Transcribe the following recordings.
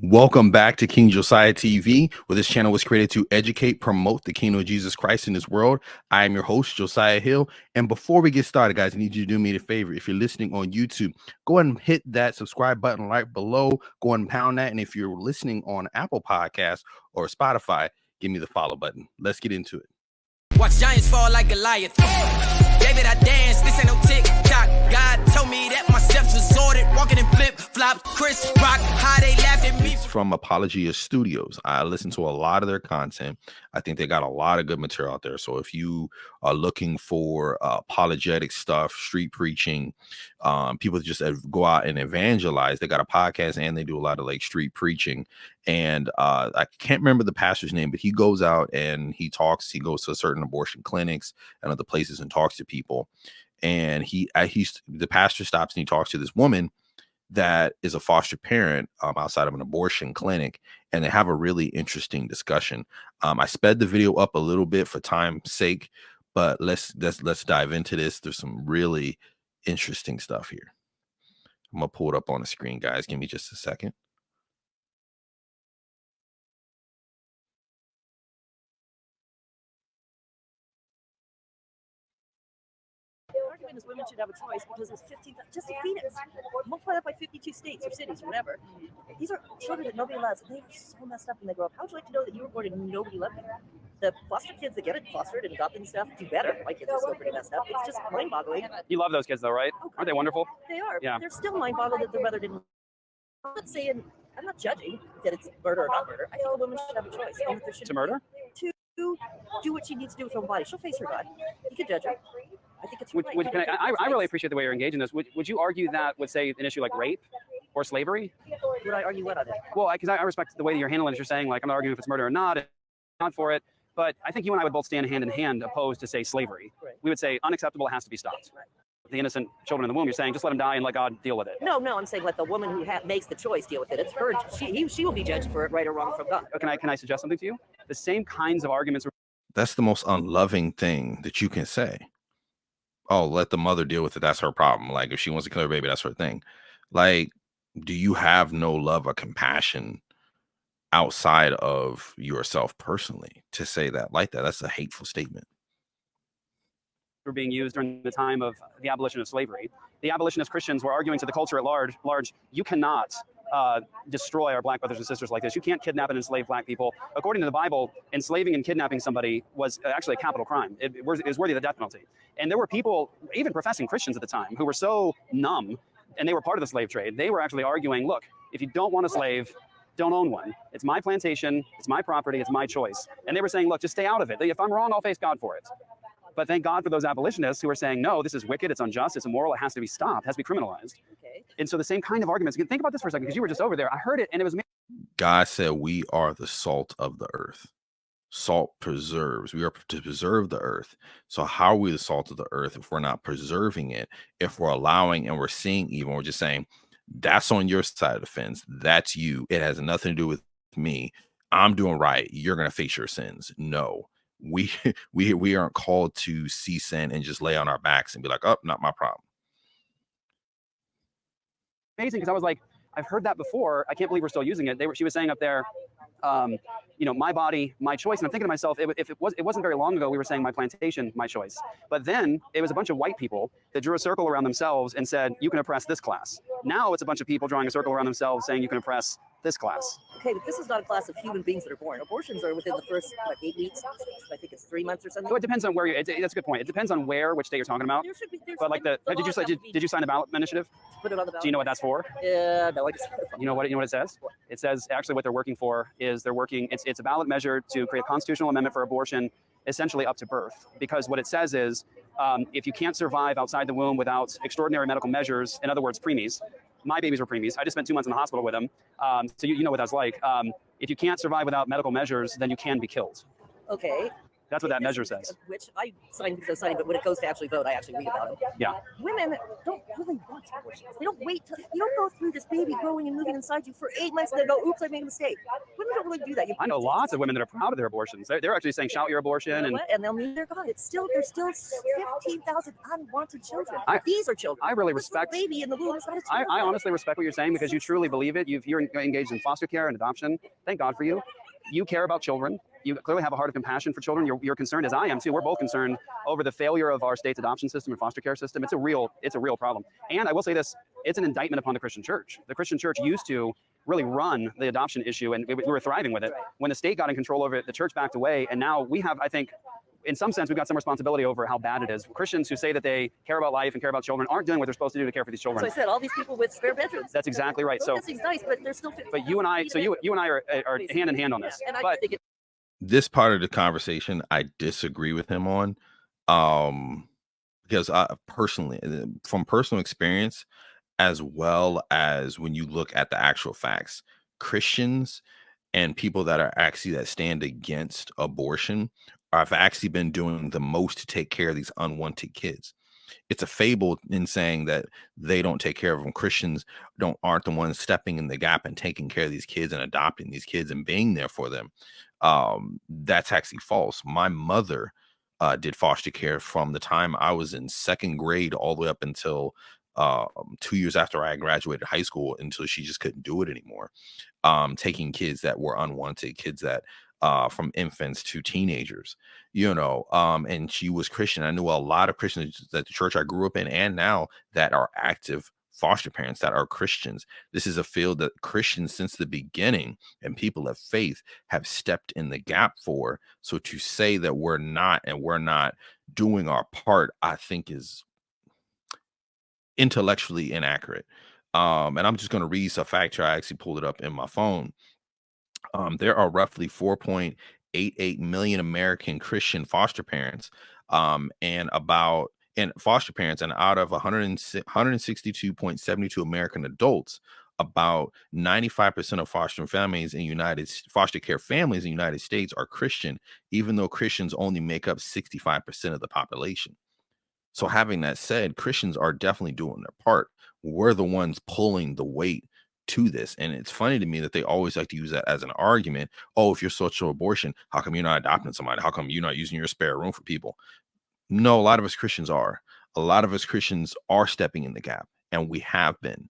Welcome back to King Josiah TV, where this channel was created to educate, promote the kingdom of Jesus Christ in this world. I am your host, Josiah Hill. And before we get started, guys, I need you to do me a favor. If you're listening on YouTube, go ahead and hit that subscribe button right below. Go ahead and pound that. And if you're listening on Apple Podcasts or Spotify, give me the follow button. Let's get into it. Watch giants fall like Goliath. David, I dance, this ain't no tick-tock. God told me that my steps was ordered, walking in flip-flops. Chris Rock, how they laughed at me. It's from Apologia Studios. I listen to a lot of their content. I think they got a lot of good material out there. So if you are looking for apologetic stuff, street preaching, people just go out and evangelize, they got a podcast and they do a lot of like street preaching. And I can't remember the pastor's name, but he goes out and he goes to certain abortion clinics and other places and talks to people. And the pastor stops and he talks to this woman that is a foster parent outside of an abortion clinic, and they have a really interesting discussion. I sped the video up a little bit for time's sake, but let's dive into this. There's some really interesting stuff here. I'm gonna pull it up on the screen, guys. Give me just a second. Is women should have a choice because it's 15, just in Phoenix, multiply that by 52 states or cities or whatever. These are children that nobody loves, and they are so messed up when they grow up. How would you like to know that you were born and nobody loved you? The foster kids that get it fostered and adopted and stuff do better. My kids are still pretty messed up. It's just mind-boggling. You love those kids though, right? Okay. Aren't they wonderful? They are. Yeah. They're still mind-boggled that their mother didn't. I'm not saying, I'm not judging that it's murder or not murder. I think a woman should have a choice. And that there should To murder? To do what she needs to do with her own body. She'll face her God. You can judge her. I think it's I really appreciate the way you're engaging this. Would you argue that would say an issue like rape or slavery? Would I argue what on it? Well, because I respect the way that you're handling it. You're saying like I'm not arguing if it's murder or not, not for it. But I think you and I would both stand hand in hand opposed to say slavery. Right. We would say unacceptable, it has to be stopped. Right. The innocent children in the womb, you're saying just let them die and let God deal with it. No, I'm saying let the woman who makes the choice deal with it. It's her. She will be judged for it, right or wrong from God. Can I suggest something to you? The same kinds of arguments. That's the most unloving thing that you can say. Oh, let the mother deal with it. That's her problem. Like if she wants to kill her baby, that's her thing. Like, do you have no love or compassion outside of yourself personally to say that like that? That's a hateful statement. Were being used during the time of the abolition of slavery. The abolitionist Christians were arguing to the culture at large, you cannot destroy our black brothers and sisters like this. You can't kidnap and enslave black people. According to the Bible, enslaving and kidnapping somebody was actually a capital crime. It was worthy of the death penalty. And there were people, even professing Christians at the time, who were so numb, and they were part of the slave trade. They were actually arguing, look, if you don't want a slave, don't own one. It's my plantation, it's my property, it's my choice. And they were saying, look, just stay out of it. If I'm wrong, I'll face God for it. But thank God for those abolitionists who are saying, no, this is wicked, it's unjust, it's immoral, it has to be stopped, it has to be criminalized. Okay. And so the same kind of arguments, think about this for a second, because you were just over there. I heard it and it was me. God said we are the salt of the earth. Salt preserves. We are to preserve the earth. So how are we the salt of the earth if we're not preserving it, if we're allowing and we're seeing evil, we're just saying, that's on your side of the fence. That's you. It has nothing to do with me. I'm doing right. You're going to face your sins. No. We aren't called to see sin and just lay on our backs and be like, oh, not my problem. Amazing, because I was like, I've heard that before. I can't believe we're still using it. She was saying up there, my body, my choice. And I'm thinking to myself, it wasn't very long ago we were saying my plantation, my choice. But then it was a bunch of white people that drew a circle around themselves and said, you can oppress this class. Now it's a bunch of people drawing a circle around themselves saying you can oppress this class. Okay, but this is not a class of human beings that are born. Abortions are within the first, 8 weeks? I think it's 3 months or something. So it depends on where that's a good point. It depends on which state you're talking about. But like did you sign the ballot initiative? Put it on the ballot. Do you know what that's for? No, I just. You know what it says? What? It says actually what they're working for is it's a ballot measure to create a constitutional amendment for abortion, essentially up to birth. Because what it says is if you can't survive outside the womb without extraordinary medical measures, in other words, preemies. My babies were preemies. I just spent 2 months in the hospital with them. So you know what that's like. If you can't survive without medical measures, then you can be killed. Okay. That's what that measure says. Which I signed because I signed, but when it goes to actually vote, I actually read about them. Yeah. Women don't really want abortions. They don't wait till you don't go through this baby growing and moving inside you for 8 months and then go, oops, I made a mistake. Women don't really do that. I know lots of women that are proud of their abortions. They're actually saying, shout your abortion. And they'll meet their God. There's still 15,000 unwanted children. These are children. I really respect. Baby in the womb. I honestly respect what you're saying because you truly believe it. You're engaged in foster care and adoption. Thank God for you. You care about children. You clearly have a heart of compassion for children. You're concerned, as I am too. We're both concerned over the failure of our state's adoption system and foster care system. It's a real problem. And I will say this: it's an indictment upon the Christian church. The Christian church used to really run the adoption issue, and we were thriving with it. When the state got in control over it, the church backed away, and now we have, I think, in some sense, we've got some responsibility over how bad it is. Christians who say that they care about life and care about children aren't doing what they're supposed to do to care for these children. So I said, all these people with spare bedrooms. That's exactly right. So it's nice, but they're still. But you and I, so you and I are hand in hand on this. And I but think this part of the conversation, I disagree with him on, because I personally, from personal experience, as well as when you look at the actual facts, Christians and people that stand against abortion have actually been doing the most to take care of these unwanted kids. It's a fable in saying that they don't take care of them. Christians aren't the ones stepping in the gap and taking care of these kids and adopting these kids and being there for them. That's actually false. My mother did foster care from the time I was in second grade all the way up until 2 years after I graduated high school, until she just couldn't do it anymore. Taking kids that were unwanted, kids that from infants to teenagers, and she was Christian. I knew a lot of Christians at the church I grew up in and now that are active foster parents that are Christians. This is a field that Christians since the beginning and people of faith have stepped in the gap for. So to say that we're not doing our part, I think is intellectually inaccurate. And I'm just going to read a fact here. I actually pulled it up in my phone. There are roughly 4.88 million American Christian foster parents, and foster parents, and out of 162.72 American adults, about 95% of foster care families in the United States are Christian, even though Christians only make up 65% of the population. So having that said, Christians are definitely doing their part. We're the ones pulling the weight to this. And it's funny to me that they always like to use that as an argument. Oh, if you're social abortion, how come you're not adopting somebody? How come you're not using your spare room for people? No, a lot of us Christians are. A lot of us Christians are stepping in the gap, and we have been.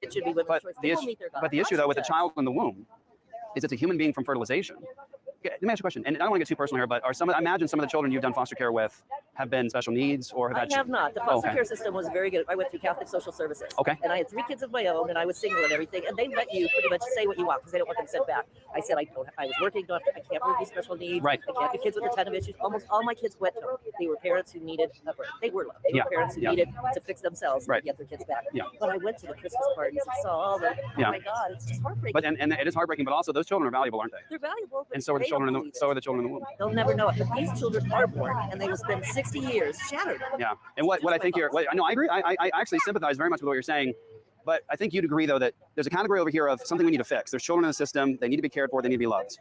it should be women's choice. The issue, though, with the child in the womb is it's a human being from fertilization. Okay, let me ask you a question, and I don't want to get too personal here, but I imagine some of the children you've done foster care with have been special needs or have had. I have not. The foster care system was very good. I went through Catholic Social Services. Okay. And I had 3 kids of my own, and I was single and everything, and they let you pretty much say what you want because they don't want them sent back. I said I was working, I can't work these special needs. Right. I can't do kids with a ton of issues. Almost all my kids went home. They were parents who needed a break. They were loved. They were parents who needed to fix themselves and get their kids back. Yeah. But I went to the Christmas parties and saw all the, oh my God, it's just heartbreaking. But and it is heartbreaking, but also those children are valuable, aren't they? They're valuable. And so are the children in the womb. They'll never know it. But these children are born, and they will spend 60 years shattered. Yeah. And what I think I agree. I actually sympathize very much with what you're saying. But I think you'd agree, though, that there's a category over here of something we need to fix. There's children in the system. They need to be cared for. They need to be loved.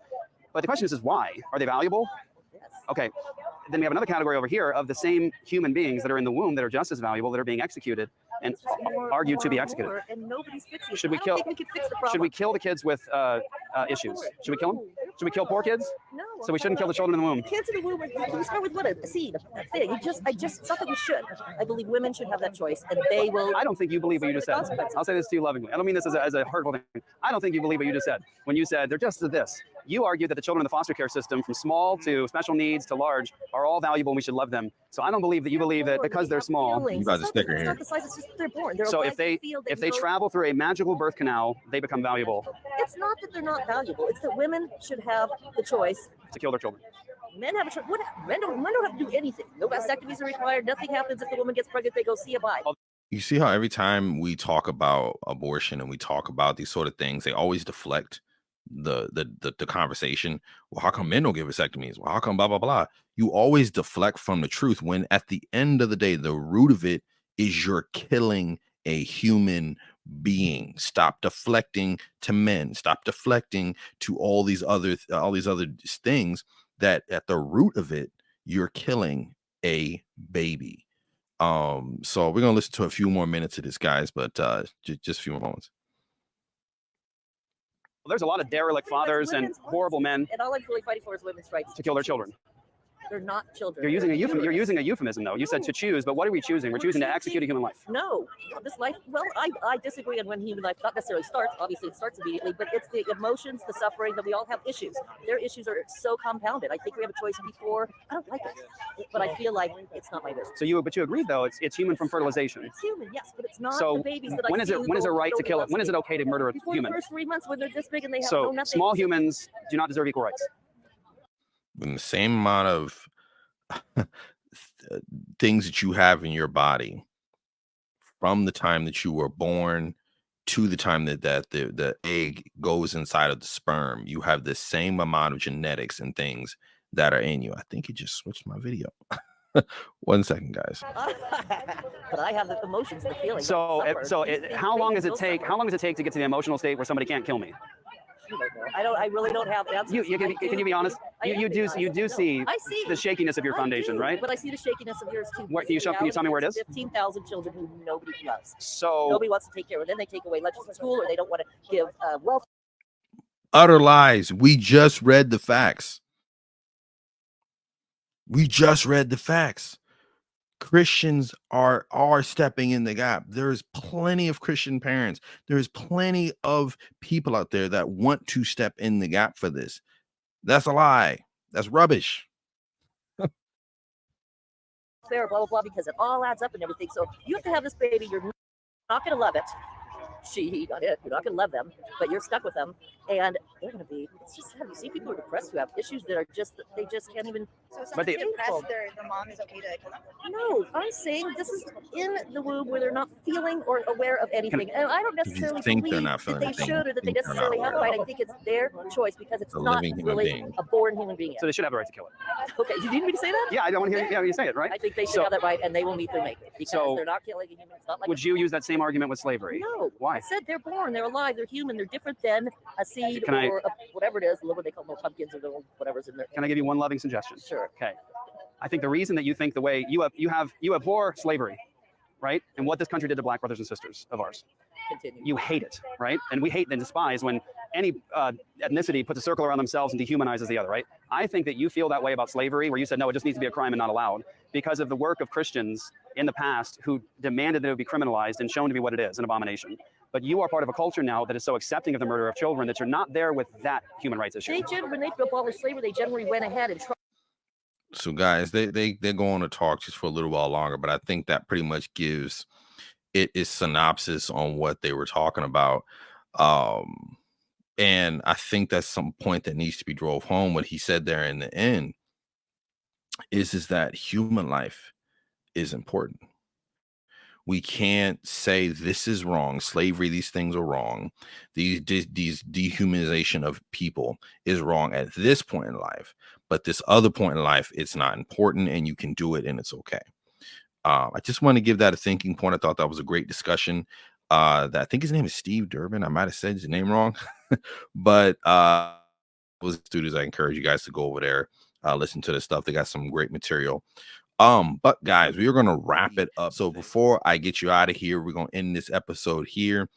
But the question is why? Are they valuable? Yes. Okay. Then we have another category over here of the same human beings that are in the womb that are just as valuable, that are being executed and argued to be executed. And nobody's fixing it. Should we kill? I don't think we can fix the problem. Should we kill the kids with issues? Should we kill them? Should we kill poor kids? No. So we shouldn't kill the children in the womb. Kids in the womb. We start with what a seed, a thing. It's not that we should. I believe women should have that choice, and they will. I don't think you believe what you just said. I'll say this to you lovingly. I don't mean this as a hurtful thing. I don't think you believe what you just said. When you said they're just this, you argued that the children in the foster care system, from small to special needs to large, are all valuable and we should love them. So I don't believe that you believe that because they're small. You guys are sticker here. It's not the size. It's just they're born. So if they travel through a magical birth canal, they become valuable. It's not that they're not valuable. It's that women should have the choice to kill their children. Men have a choice. Men don't have to do anything. No vasectomies are required. Nothing happens if the woman gets pregnant. They go see a bye. You see how every time we talk about abortion and we talk about these sort of things, they always deflect the conversation. Well, how come men don't get vasectomies? Well, how come blah blah blah? You always deflect from the truth when at the end of the day, the root of it is you're killing a human being. Stop deflecting to men. Stop deflecting to all these other things that at the root of it, you're killing a baby. So we're gonna listen to a few more minutes of this, guys, but just a few more moments. Well, there's a lot of derelict fathers and horrible men And all I'm really fighting for is women's rights to kill their children. They're not children. You're using a They're You're humans. using a euphemism, though. You said to choose, but what are we choosing? We're choosing to execute a human life. No, this life. Well, I disagree on when human life not necessarily starts. Obviously, it starts immediately, but it's the emotions, the suffering that we all have issues. Their issues are so compounded. I think we have a choice before. I don't like it, but I feel like it's not my business. So you agreed, though. It's human from fertilization. It's human, yes, but it's not So the babies that when I is see it who when is it don't- right to nobody kill it? loves When is me. it okay to murder a Before human? the first 3 months when they're this big and they have So no nothing. small humans do not deserve equal rights. In the same amount of things that you have in your body from the time that you were born to the time that the egg goes inside of the sperm, you have the same amount of genetics and things that are in you. I think it just switched my video. 1 second, guys. But I have the emotions, the feelings. So I suffer. how long does it These take? babies How long does it take to get to the emotional state where somebody can't kill me? will suffer. I really don't have answers. Can you be honest? You do see I see the shakiness of your I foundation, do, right? But I see the shakiness of yours too. What- can you tell me where it is? 15,000 children who nobody loves. So Nobody wants to take care of. Then they take away lunches at school, or they don't want to give welfare. Utter lies. We just read the facts. Christians are stepping in the gap. There's plenty of Christian parents. There's plenty of people out there that want to step in the gap for this. That's a lie. That's rubbish. Blah blah blah, because it all adds up and everything. So you have to have this baby. You're not going to love it. He, not it. You're not going to love them, but you're stuck with them, and they're going to be. It's just sad. You see people who are depressed who have issues that are just they just can't even. So if But they- someone's depressed, their mom is okay to kill them? No, I'm saying this is in the womb where they're not feeling or aware of anything, and I don't necessarily think they're believe not feeling that they anything, should or that they think they're not necessarily have a aware. right. I think it's their choice because it's A not living human really being. a born human being. So they should have a right to kill it. Okay, you need me to say that? Yeah, I don't want to hear you say it, right? I think they should So- have that right, and they will meet their mate because So- they're not killing a human. It's not like Would you use that same argument with slavery? No. Why? I said they're born, they're alive, they're human, they're different than a seed Can I- or whatever it is, what they call little pumpkins or little whatever's in there. Can I give you one loving suggestion? Sure. Okay. I think the reason that you think the way you abhor slavery, right? And what this country did to black brothers and sisters of ours. Continue. You hate it, right? And we hate and despise when any ethnicity puts a circle around themselves and dehumanizes the other, right? I think that you feel that way about slavery, where you said, no, it just needs to be a crime and not allowed, because of the work of Christians in the past who demanded that it would be criminalized and shown to be what it is, an abomination. But you are part of a culture now that is so accepting of the murder of children that you're not there with that human rights issue. When they abolished slavery, they generally went ahead and tried. So guys, they go on to talk just for a little while longer, but I think that pretty much gives it is synopsis on what they were talking about. And I think that's some point that needs to be drove home. What he said there in the end is that human life is important. We can't say this is wrong. Slavery, these things are wrong. These dehumanization of people is wrong at this point in life. But this other point in life, it's not important, and you can do it, and it's okay. I just want to give that a thinking point. I thought that was a great discussion. That I think his name is Steve Durbin. I might have said his name wrong, but those students, I encourage you guys to go over there, listen to this stuff. They got some great material. But guys, we are going to wrap it up. So before I get you out of here, we're going to end this episode here.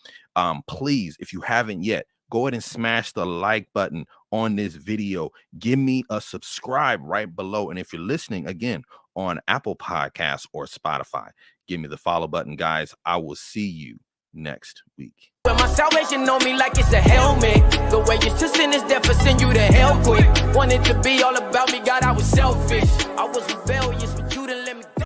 Please, if you haven't yet, go ahead and smash the like button on this video. Give me a subscribe right below. And if you're listening again on Apple Podcasts or Spotify, give me the follow button, guys. I will see you next week. But my salvation on me like it's a helmet. The way your sin is death for send you to hell quick. Wanted to be all about me, God, I was selfish. I was rebellious.